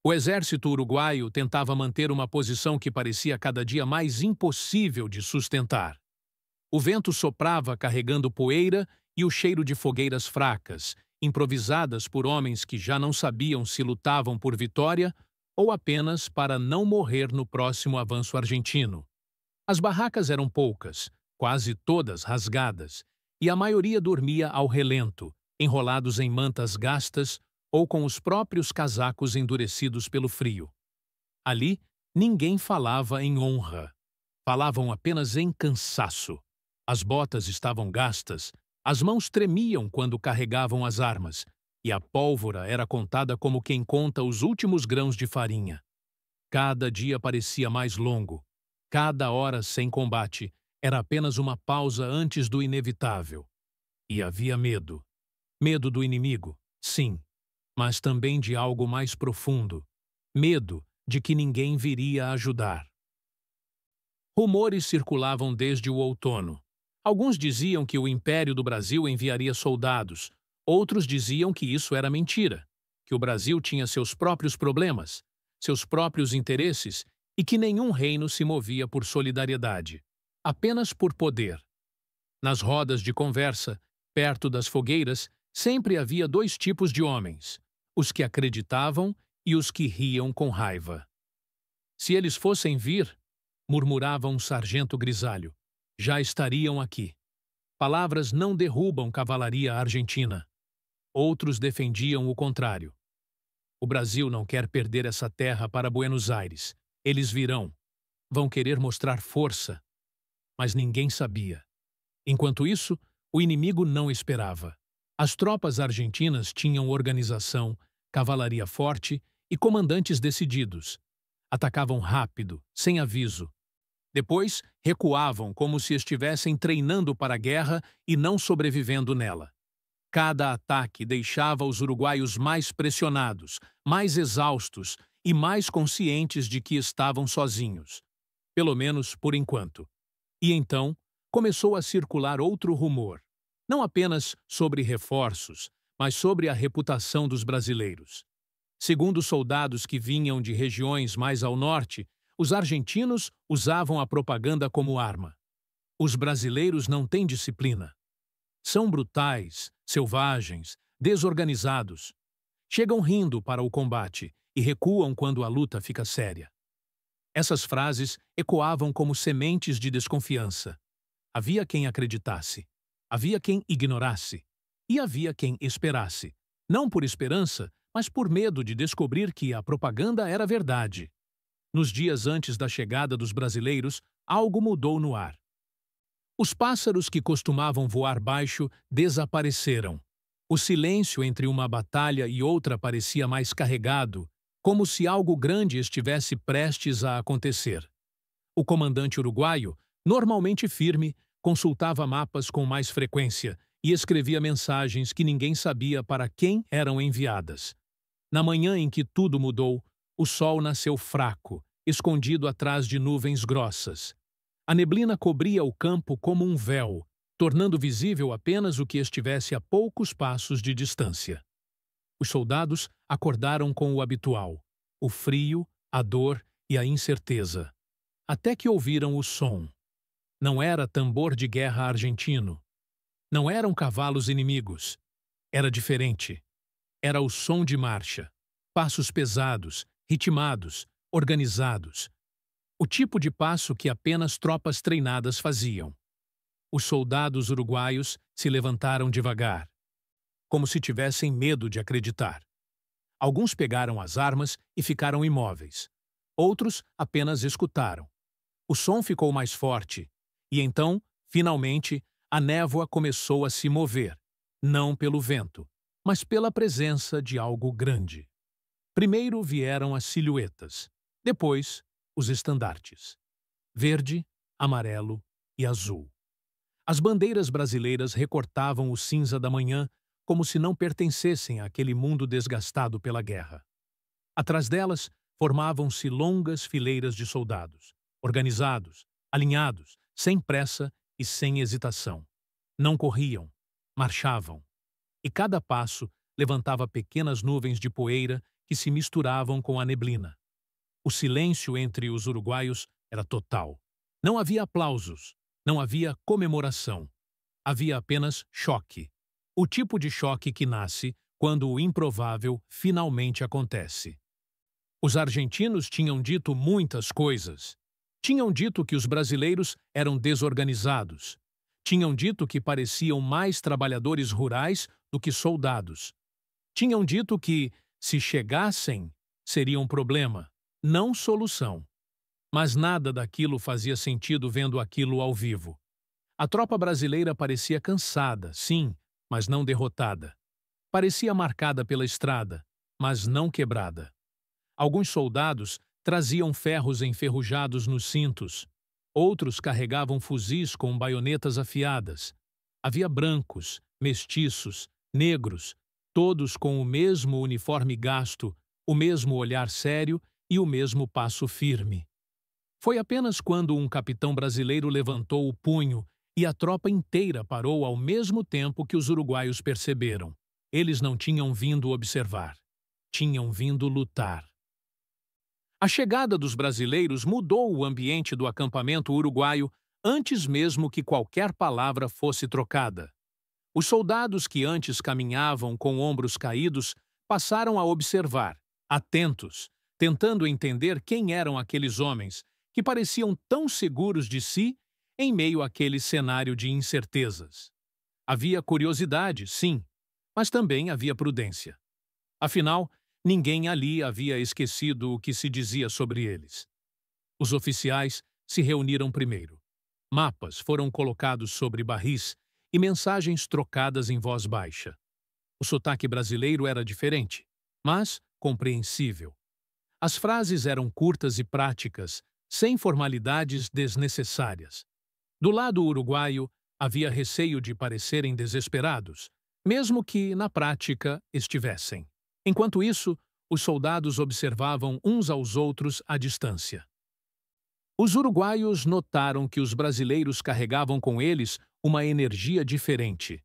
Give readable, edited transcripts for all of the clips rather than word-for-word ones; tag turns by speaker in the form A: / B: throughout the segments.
A: O exército uruguaio tentava manter uma posição que parecia cada dia mais impossível de sustentar. O vento soprava carregando poeira e o cheiro de fogueiras fracas, improvisadas por homens que já não sabiam se lutavam por vitória ou apenas para não morrer no próximo avanço argentino. As barracas eram poucas, quase todas rasgadas, e a maioria dormia ao relento, enrolados em mantas gastas ou com os próprios casacos endurecidos pelo frio. Ali, ninguém falava em honra. Falavam apenas em cansaço. As botas estavam gastas, as mãos tremiam quando carregavam as armas, e a pólvora era contada como quem conta os últimos grãos de farinha. Cada dia parecia mais longo. Cada hora sem combate era apenas uma pausa antes do inevitável. E havia medo. Medo do inimigo, sim, mas também de algo mais profundo. Medo de que ninguém viria ajudar. Rumores circulavam desde o outono. Alguns diziam que o Império do Brasil enviaria soldados, outros diziam que isso era mentira, que o Brasil tinha seus próprios problemas, seus próprios interesses e que nenhum reino se movia por solidariedade, apenas por poder. Nas rodas de conversa, perto das fogueiras, sempre havia dois tipos de homens, os que acreditavam e os que riam com raiva. Se eles fossem vir, murmurava um sargento grisalho, já estariam aqui. Palavras não derrubam cavalaria argentina. Outros defendiam o contrário. O Brasil não quer perder essa terra para Buenos Aires. Eles virão. Vão querer mostrar força. Mas ninguém sabia. Enquanto isso, o inimigo não esperava. As tropas argentinas tinham organização, cavalaria forte e comandantes decididos. Atacavam rápido, sem aviso. Depois, recuavam como se estivessem treinando para a guerra e não sobrevivendo nela. Cada ataque deixava os uruguaios mais pressionados, mais exaustos e mais conscientes de que estavam sozinhos. Pelo menos por enquanto. E então, começou a circular outro rumor, não apenas sobre reforços, mas sobre a reputação dos brasileiros. Segundo soldados que vinham de regiões mais ao norte, os argentinos usavam a propaganda como arma. Os brasileiros não têm disciplina. São brutais, selvagens, desorganizados. Chegam rindo para o combate e recuam quando a luta fica séria. Essas frases ecoavam como sementes de desconfiança. Havia quem acreditasse, havia quem ignorasse, e havia quem esperasse, não por esperança, mas por medo de descobrir que a propaganda era verdade. Nos dias antes da chegada dos brasileiros, algo mudou no ar. Os pássaros que costumavam voar baixo desapareceram. O silêncio entre uma batalha e outra parecia mais carregado, como se algo grande estivesse prestes a acontecer. O comandante uruguaio, normalmente firme, consultava mapas com mais frequência e escrevia mensagens que ninguém sabia para quem eram enviadas. Na manhã em que tudo mudou, o sol nasceu fraco, escondido atrás de nuvens grossas. A neblina cobria o campo como um véu, tornando visível apenas o que estivesse a poucos passos de distância. Os soldados acordaram com o habitual, o frio, a dor e a incerteza, até que ouviram o som. Não era tambor de guerra argentino. Não eram cavalos inimigos. Era diferente. Era o som de marcha. Passos pesados, ritmados, organizados. O tipo de passo que apenas tropas treinadas faziam. Os soldados uruguaios se levantaram devagar, como se tivessem medo de acreditar. Alguns pegaram as armas e ficaram imóveis. Outros apenas escutaram. O som ficou mais forte, e então, finalmente, a névoa começou a se mover, não pelo vento, mas pela presença de algo grande. Primeiro vieram as silhuetas, depois os estandartes. Verde, amarelo e azul. As bandeiras brasileiras recortavam o cinza da manhã como se não pertencessem àquele mundo desgastado pela guerra. Atrás delas, formavam-se longas fileiras de soldados, organizados, alinhados, sem pressa e sem hesitação. Não corriam, marchavam. E cada passo levantava pequenas nuvens de poeira que se misturavam com a neblina. O silêncio entre os uruguaios era total. Não havia aplausos, não havia comemoração. Havia apenas choque. O tipo de choque que nasce quando o improvável finalmente acontece. Os argentinos tinham dito muitas coisas. Tinham dito que os brasileiros eram desorganizados. Tinham dito que pareciam mais trabalhadores rurais do que soldados. Tinham dito que, se chegassem, seria um problema, não solução. Mas nada daquilo fazia sentido vendo aquilo ao vivo. A tropa brasileira parecia cansada, sim, mas não derrotada. Parecia marcada pela estrada, mas não quebrada. Alguns soldados traziam ferros enferrujados nos cintos. Outros carregavam fuzis com baionetas afiadas. Havia brancos, mestiços, negros, todos com o mesmo uniforme gasto, o mesmo olhar sério e o mesmo passo firme. Foi apenas quando um capitão brasileiro levantou o punho e a tropa inteira parou ao mesmo tempo que os uruguaios perceberam. Eles não tinham vindo observar. Tinham vindo lutar. A chegada dos brasileiros mudou o ambiente do acampamento uruguaio antes mesmo que qualquer palavra fosse trocada. Os soldados que antes caminhavam com ombros caídos passaram a observar, atentos, tentando entender quem eram aqueles homens que pareciam tão seguros de si em meio àquele cenário de incertezas. Havia curiosidade, sim, mas também havia prudência. Afinal, ninguém ali havia esquecido o que se dizia sobre eles. Os oficiais se reuniram primeiro. Mapas foram colocados sobre barris e mensagens trocadas em voz baixa. O sotaque brasileiro era diferente, mas compreensível. As frases eram curtas e práticas, sem formalidades desnecessárias. Do lado uruguaio, havia receio de parecerem desesperados, mesmo que, na prática, estivessem. Enquanto isso, os soldados observavam uns aos outros à distância. Os uruguaios notaram que os brasileiros carregavam com eles uma energia diferente.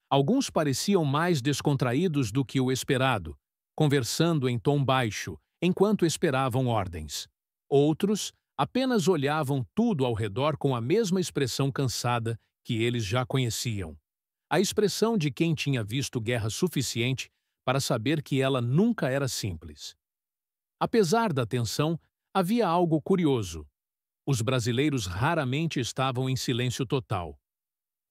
A: Alguns pareciam mais descontraídos do que o esperado, conversando em tom baixo, enquanto esperavam ordens. Outros apenas olhavam tudo ao redor com a mesma expressão cansada que eles já conheciam. A expressão de quem tinha visto guerra suficiente para saber que ela nunca era simples. Apesar da tensão, havia algo curioso. Os brasileiros raramente estavam em silêncio total.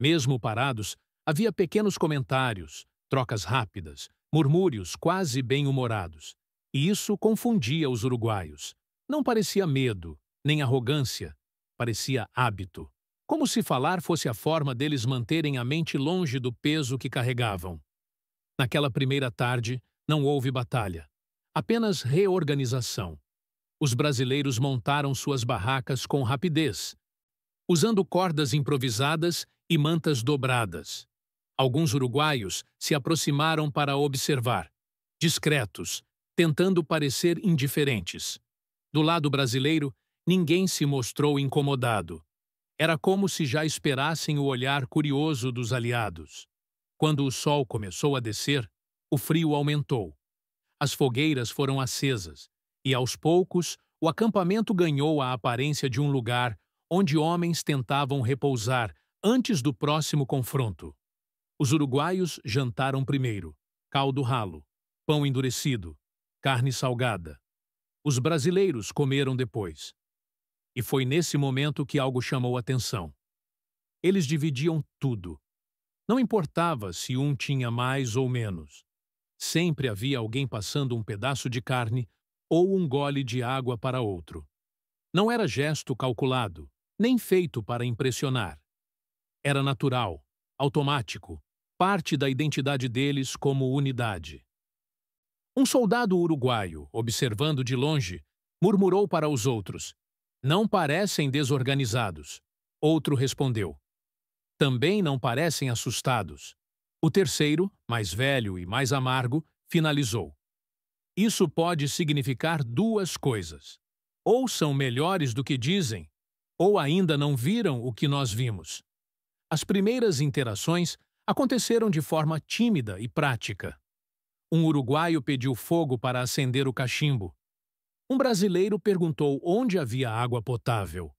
A: Mesmo parados, havia pequenos comentários, trocas rápidas, murmúrios quase bem-humorados. E isso confundia os uruguaios. Não parecia medo, nem arrogância, parecia hábito. Como se falar fosse a forma deles manterem a mente longe do peso que carregavam. Naquela primeira tarde, não houve batalha, apenas reorganização. Os brasileiros montaram suas barracas com rapidez, usando cordas improvisadas e mantas dobradas. Alguns uruguaios se aproximaram para observar, discretos, tentando parecer indiferentes. Do lado brasileiro, ninguém se mostrou incomodado. Era como se já esperassem o olhar curioso dos aliados. Quando o sol começou a descer, o frio aumentou. As fogueiras foram acesas, e aos poucos o acampamento ganhou a aparência de um lugar onde homens tentavam repousar antes do próximo confronto. Os uruguaios jantaram primeiro, caldo ralo, pão endurecido, carne salgada. Os brasileiros comeram depois. E foi nesse momento que algo chamou a atenção. Eles dividiam tudo. Não importava se um tinha mais ou menos. Sempre havia alguém passando um pedaço de carne ou um gole de água para outro. Não era gesto calculado, nem feito para impressionar. Era natural, automático, parte da identidade deles como unidade. Um soldado uruguaio, observando de longe, murmurou para os outros: "Não parecem desorganizados." Outro respondeu: "Também não parecem assustados." O terceiro, mais velho e mais amargo, finalizou: "Isso pode significar duas coisas. Ou são melhores do que dizem, ou ainda não viram o que nós vimos." As primeiras interações aconteceram de forma tímida e prática. Um uruguaio pediu fogo para acender o cachimbo. Um brasileiro perguntou onde havia água potável.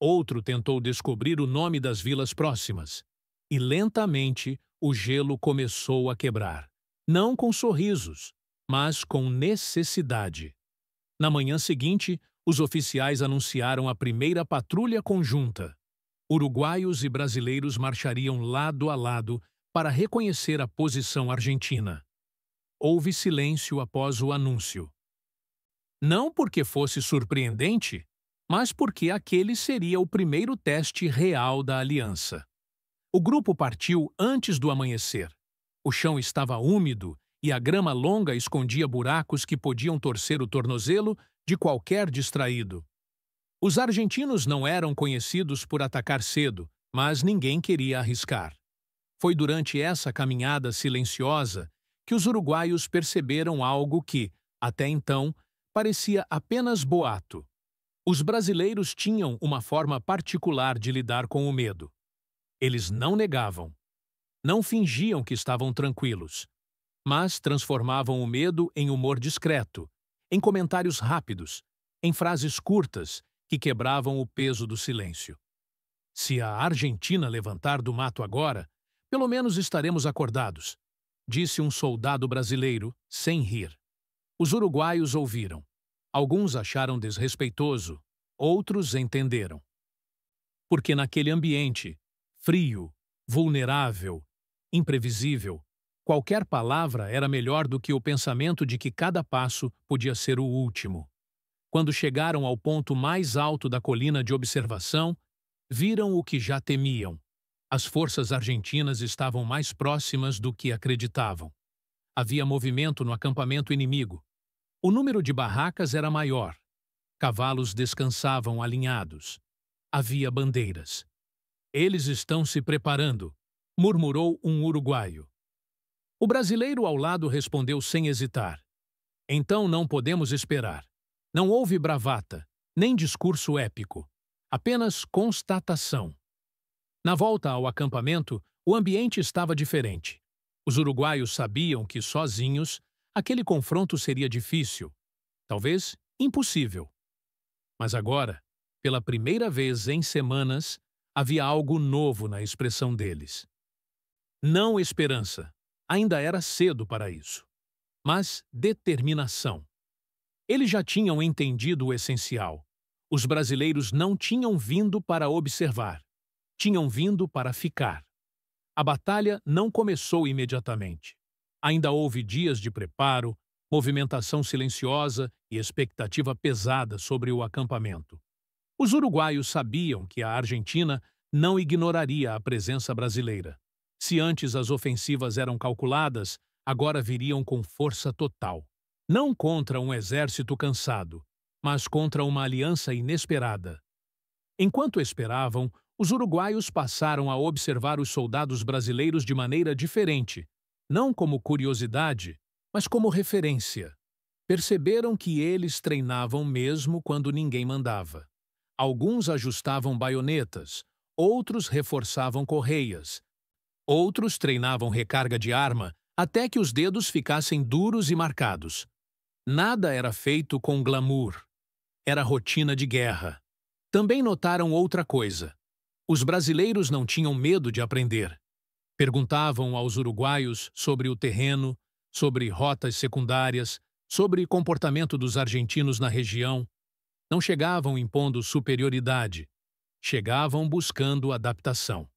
A: Outro tentou descobrir o nome das vilas próximas. E lentamente o gelo começou a quebrar. Não com sorrisos, mas com necessidade. Na manhã seguinte, os oficiais anunciaram a primeira patrulha conjunta. Uruguaios e brasileiros marchariam lado a lado para reconhecer a posição argentina. Houve silêncio após o anúncio. Não porque fosse surpreendente, mas porque aquele seria o primeiro teste real da aliança. O grupo partiu antes do amanhecer. O chão estava úmido e a grama longa escondia buracos que podiam torcer o tornozelo de qualquer distraído. Os argentinos não eram conhecidos por atacar cedo, mas ninguém queria arriscar. Foi durante essa caminhada silenciosa que os uruguaios perceberam algo que, até então, parecia apenas boato. Os brasileiros tinham uma forma particular de lidar com o medo. Eles não negavam, não fingiam que estavam tranquilos, mas transformavam o medo em humor discreto, em comentários rápidos, em frases curtas que quebravam o peso do silêncio. Se a Argentina levantar do mato agora, pelo menos estaremos acordados, disse um soldado brasileiro, sem rir. Os uruguaios ouviram. Alguns acharam desrespeitoso, outros entenderam. Porque naquele ambiente, frio, vulnerável, imprevisível, qualquer palavra era melhor do que o pensamento de que cada passo podia ser o último. Quando chegaram ao ponto mais alto da colina de observação, viram o que já temiam. As forças argentinas estavam mais próximas do que acreditavam. Havia movimento no acampamento inimigo. O número de barracas era maior. Cavalos descansavam alinhados. Havia bandeiras. Eles estão se preparando, murmurou um uruguaio. O brasileiro ao lado respondeu sem hesitar. Então não podemos esperar. Não houve bravata, nem discurso épico. Apenas constatação. Na volta ao acampamento, o ambiente estava diferente. Os uruguaios sabiam que, sozinhos, aquele confronto seria difícil, talvez impossível. Mas agora, pela primeira vez em semanas, havia algo novo na expressão deles. Não esperança, ainda era cedo para isso, mas determinação. Eles já tinham entendido o essencial. Os brasileiros não tinham vindo para observar. Tinham vindo para ficar. A batalha não começou imediatamente. Ainda houve dias de preparo, movimentação silenciosa e expectativa pesada sobre o acampamento. Os uruguaios sabiam que a Argentina não ignoraria a presença brasileira. Se antes as ofensivas eram calculadas, agora viriam com força total. Não contra um exército cansado, mas contra uma aliança inesperada. Enquanto esperavam, os uruguaios passaram a observar os soldados brasileiros de maneira diferente, não como curiosidade, mas como referência. Perceberam que eles treinavam mesmo quando ninguém mandava. Alguns ajustavam baionetas, outros reforçavam correias, outros treinavam recarga de arma até que os dedos ficassem duros e marcados. Nada era feito com glamour. Era rotina de guerra. Também notaram outra coisa. Os brasileiros não tinham medo de aprender. Perguntavam aos uruguaios sobre o terreno, sobre rotas secundárias, sobre comportamento dos argentinos na região. Não chegavam impondo superioridade. Chegavam buscando adaptação.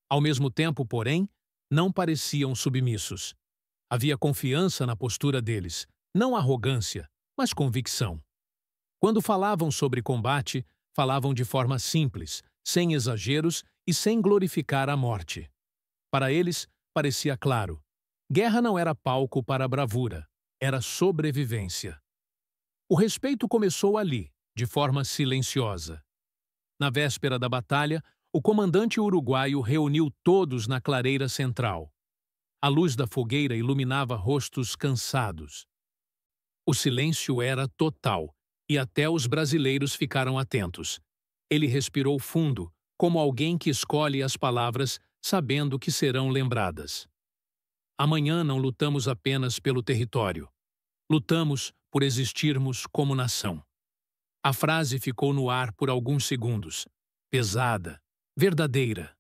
A: Ao mesmo tempo, porém, não pareciam submissos. Havia confiança na postura deles, não arrogância, mas convicção. Quando falavam sobre combate, falavam de forma simples, sem exageros e sem glorificar a morte. Para eles, parecia claro. Guerra não era palco para a bravura, era sobrevivência. O respeito começou ali, de forma silenciosa. Na véspera da batalha, o comandante uruguaio reuniu todos na clareira central. A luz da fogueira iluminava rostos cansados. O silêncio era total, e até os brasileiros ficaram atentos. Ele respirou fundo, como alguém que escolhe as palavras sabendo que serão lembradas. Amanhã não lutamos apenas pelo território. Lutamos por existirmos como nação. A frase ficou no ar por alguns segundos, pesada, verdadeira.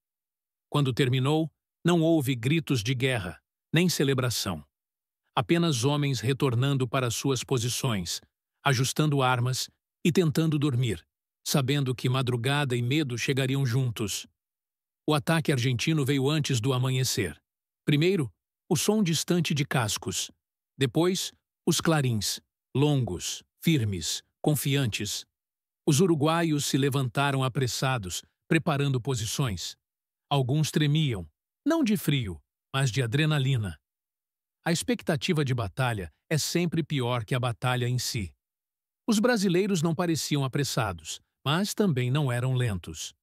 A: Quando terminou, não houve gritos de guerra, nem celebração. Apenas homens retornando para suas posições, ajustando armas e tentando dormir, sabendo que madrugada e medo chegariam juntos. O ataque argentino veio antes do amanhecer. Primeiro, o som distante de cascos. Depois, os clarins, longos, firmes, confiantes. Os uruguaios se levantaram apressados, preparando posições. Alguns tremiam, não de frio, mas de adrenalina. A expectativa de batalha é sempre pior que a batalha em si. Os brasileiros não pareciam apressados, mas também não eram lentos.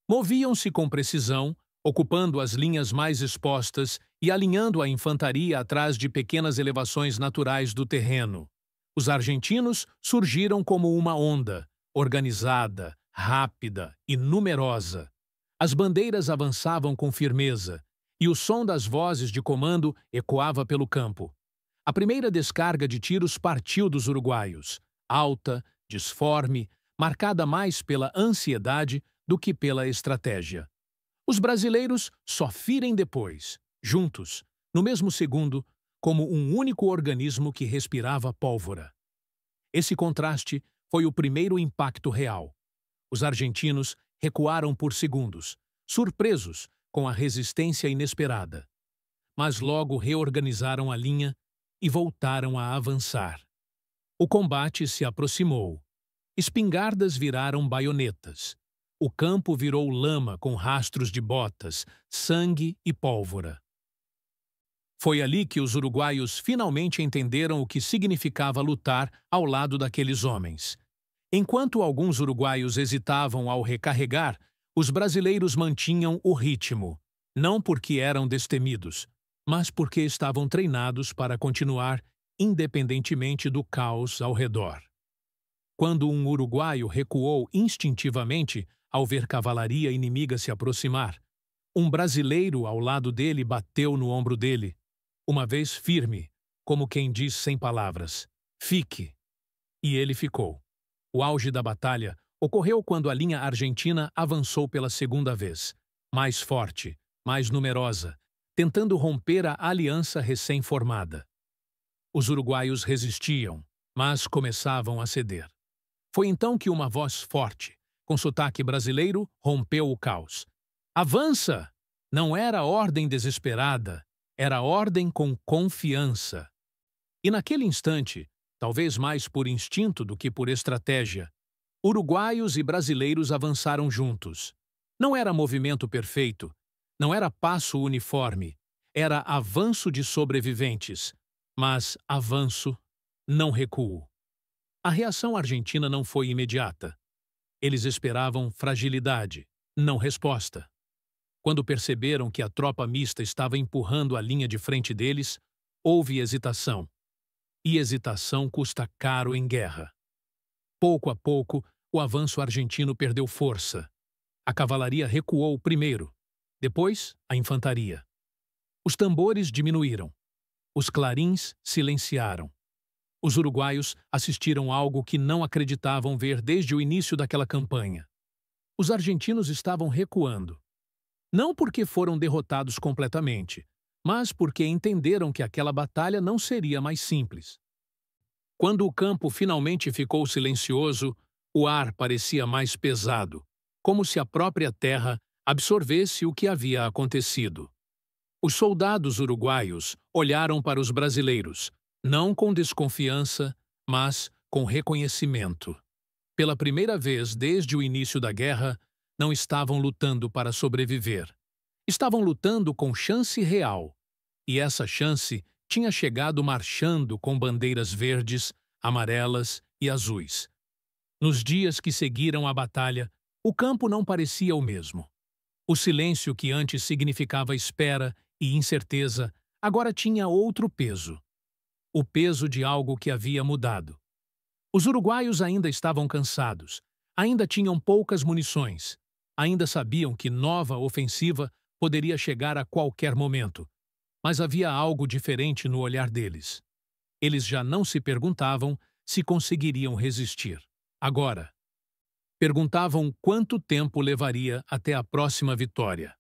A: Moviam-se com precisão, ocupando as linhas mais expostas e alinhando a infantaria atrás de pequenas elevações naturais do terreno. Os argentinos surgiram como uma onda, organizada, rápida e numerosa. As bandeiras avançavam com firmeza, e o som das vozes de comando ecoava pelo campo. A primeira descarga de tiros partiu dos uruguaios, alta, disforme, marcada mais pela ansiedade do que pela estratégia. Os brasileiros só firem depois, juntos, no mesmo segundo, como um único organismo que respirava pólvora. Esse contraste foi o primeiro impacto real. Os argentinos recuaram por segundos, surpresos com a resistência inesperada. Mas logo reorganizaram a linha e voltaram a avançar. O combate se aproximou. Espingardas viraram baionetas. O campo virou lama com rastros de botas, sangue e pólvora. Foi ali que os uruguaios finalmente entenderam o que significava lutar ao lado daqueles homens. Enquanto alguns uruguaios hesitavam ao recarregar, os brasileiros mantinham o ritmo, não porque eram destemidos, mas porque estavam treinados para continuar independentemente do caos ao redor. Quando um uruguaio recuou instintivamente ao ver cavalaria inimiga se aproximar, um brasileiro ao lado dele bateu no ombro dele, uma vez firme, como quem diz sem palavras: "Fique!" E ele ficou. O auge da batalha ocorreu quando a linha argentina avançou pela segunda vez, mais forte, mais numerosa, tentando romper a aliança recém-formada. Os uruguaios resistiam, mas começavam a ceder. Foi então que uma voz forte, com sotaque brasileiro, rompeu o caos. "Avança!" Não era ordem desesperada, era ordem com confiança. E naquele instante, talvez mais por instinto do que por estratégia, uruguaios e brasileiros avançaram juntos. Não era movimento perfeito, não era passo uniforme, era avanço de sobreviventes, mas avanço, não recuo. A reação argentina não foi imediata. Eles esperavam fragilidade, não resposta. Quando perceberam que a tropa mista estava empurrando a linha de frente deles, houve hesitação. E hesitação custa caro em guerra. Pouco a pouco, o avanço argentino perdeu força. A cavalaria recuou primeiro, depois a infantaria. Os tambores diminuíram. Os clarins silenciaram. Os uruguaios assistiram algo que não acreditavam ver desde o início daquela campanha. Os argentinos estavam recuando. Não porque foram derrotados completamente, mas porque entenderam que aquela batalha não seria mais simples. Quando o campo finalmente ficou silencioso, o ar parecia mais pesado, como se a própria terra absorvesse o que havia acontecido. Os soldados uruguaios olharam para os brasileiros, não com desconfiança, mas com reconhecimento. Pela primeira vez desde o início da guerra, não estavam lutando para sobreviver. Estavam lutando com chance real. E essa chance tinha chegado marchando com bandeiras verdes, amarelas e azuis. Nos dias que seguiram a batalha, o campo não parecia o mesmo. O silêncio que antes significava espera e incerteza agora tinha outro peso. O peso de algo que havia mudado. Os uruguaios ainda estavam cansados, ainda tinham poucas munições, ainda sabiam que nova ofensiva poderia chegar a qualquer momento, mas havia algo diferente no olhar deles. Eles já não se perguntavam se conseguiriam resistir. Agora, perguntavam quanto tempo levaria até a próxima vitória.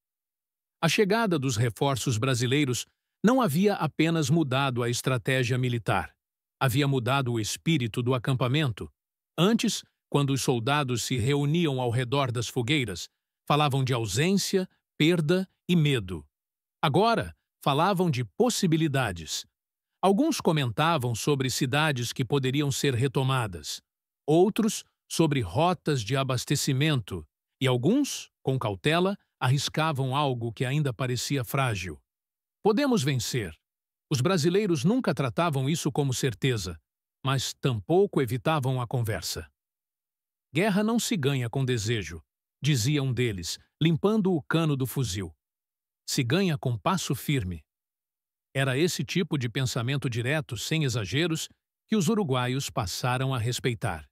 A: A chegada dos reforços brasileiros não havia apenas mudado a estratégia militar. Havia mudado o espírito do acampamento. Antes, quando os soldados se reuniam ao redor das fogueiras, falavam de ausência, perda e medo. Agora, falavam de possibilidades. Alguns comentavam sobre cidades que poderiam ser retomadas, outros sobre rotas de abastecimento, e alguns, com cautela, arriscavam algo que ainda parecia frágil. Podemos vencer. Os brasileiros nunca tratavam isso como certeza, mas tampouco evitavam a conversa. Guerra não se ganha com desejo, dizia um deles, limpando o cano do fuzil. Se ganha com passo firme. Era esse tipo de pensamento direto, sem exageros, que os uruguaios passaram a respeitar.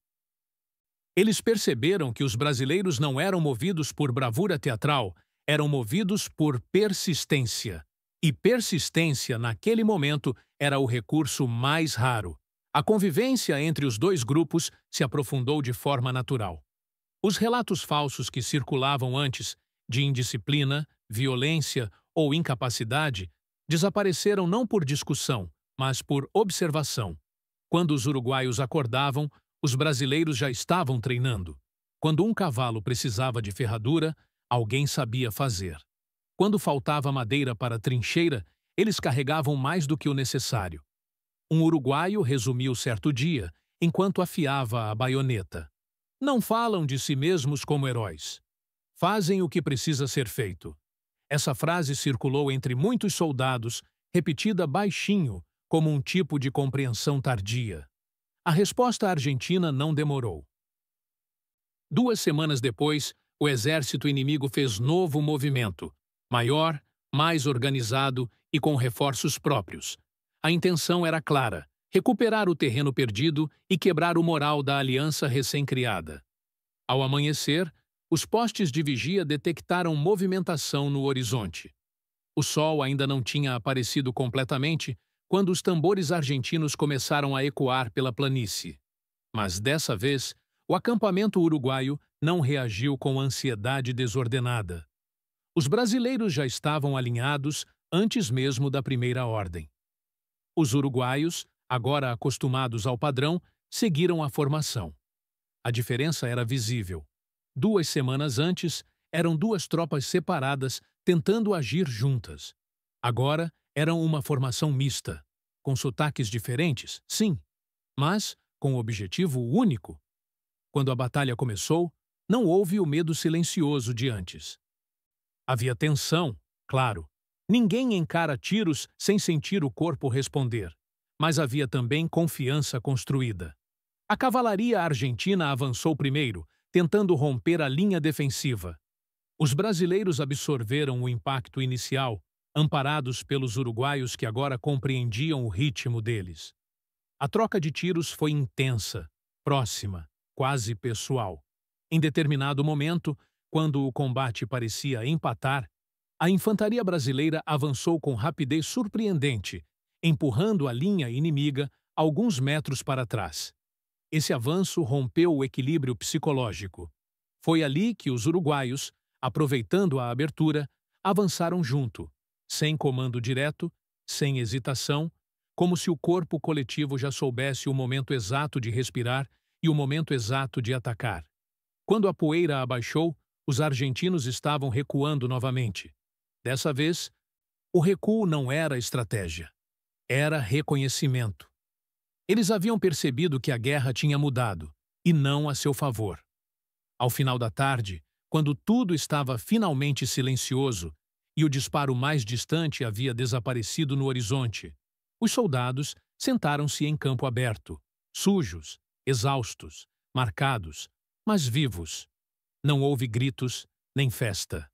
A: Eles perceberam que os brasileiros não eram movidos por bravura teatral, eram movidos por persistência. E persistência, naquele momento, era o recurso mais raro. A convivência entre os dois grupos se aprofundou de forma natural. Os relatos falsos que circulavam antes, de indisciplina, violência ou incapacidade, desapareceram não por discussão, mas por observação. Quando os uruguaios acordavam, os brasileiros já estavam treinando. Quando um cavalo precisava de ferradura, alguém sabia fazer. Quando faltava madeira para a trincheira, eles carregavam mais do que o necessário. Um uruguaio resumiu certo dia, enquanto afiava a baioneta. Não falam de si mesmos como heróis. Fazem o que precisa ser feito. Essa frase circulou entre muitos soldados, repetida baixinho, como um tipo de compreensão tardia. A resposta argentina não demorou. 2 semanas depois, o exército inimigo fez novo movimento, maior, mais organizado e com reforços próprios. A intenção era clara: recuperar o terreno perdido e quebrar o moral da aliança recém-criada. Ao amanhecer, os postes de vigia detectaram movimentação no horizonte. O sol ainda não tinha aparecido completamente quando os tambores argentinos começaram a ecoar pela planície. Mas dessa vez, o acampamento uruguaio não reagiu com ansiedade desordenada. Os brasileiros já estavam alinhados antes mesmo da primeira ordem. Os uruguaios, agora acostumados ao padrão, seguiram a formação. A diferença era visível. 2 semanas antes, eram 2 tropas separadas tentando agir juntas. Agora, eram uma formação mista, com sotaques diferentes, sim, mas com um objetivo único. Quando a batalha começou, não houve o medo silencioso de antes. Havia tensão, claro. Ninguém encara tiros sem sentir o corpo responder, mas havia também confiança construída. A cavalaria argentina avançou primeiro, tentando romper a linha defensiva. Os brasileiros absorveram o impacto inicial, amparados pelos uruguaios que agora compreendiam o ritmo deles. A troca de tiros foi intensa, próxima, quase pessoal. Em determinado momento, quando o combate parecia empatar, a infantaria brasileira avançou com rapidez surpreendente, empurrando a linha inimiga alguns metros para trás. Esse avanço rompeu o equilíbrio psicológico. Foi ali que os uruguaios, aproveitando a abertura, avançaram junto, sem comando direto, sem hesitação, como se o corpo coletivo já soubesse o momento exato de respirar e o momento exato de atacar. Quando a poeira abaixou, os argentinos estavam recuando novamente. Dessa vez, o recuo não era estratégia. Era reconhecimento. Eles haviam percebido que a guerra tinha mudado, e não a seu favor. Ao final da tarde, quando tudo estava finalmente silencioso e o disparo mais distante havia desaparecido no horizonte, os soldados sentaram-se em campo aberto, sujos, exaustos, marcados, mas vivos. Não houve gritos nem festa.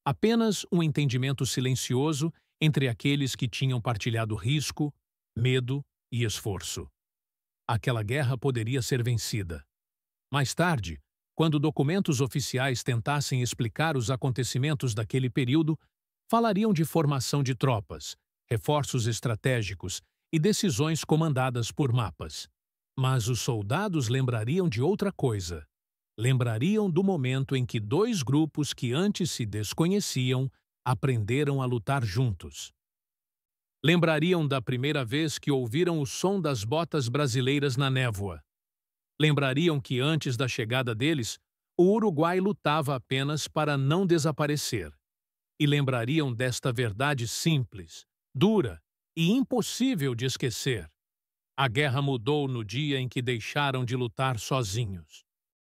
A: Apenas um entendimento silencioso entre aqueles que tinham partilhado risco, medo e esforço. Aquela guerra poderia ser vencida. Mais tarde, quando documentos oficiais tentassem explicar os acontecimentos daquele período, falariam de formação de tropas, reforços estratégicos e decisões comandadas por mapas. Mas os soldados lembrariam de outra coisa. Lembrariam do momento em que dois grupos que antes se desconheciam aprenderam a lutar juntos. Lembrariam da primeira vez que ouviram o som das botas brasileiras na névoa. Lembrariam que antes da chegada deles, o Uruguai lutava apenas para não desaparecer. E lembrariam desta verdade simples, dura e impossível de esquecer. A guerra mudou no dia em que deixaram de lutar sozinhos.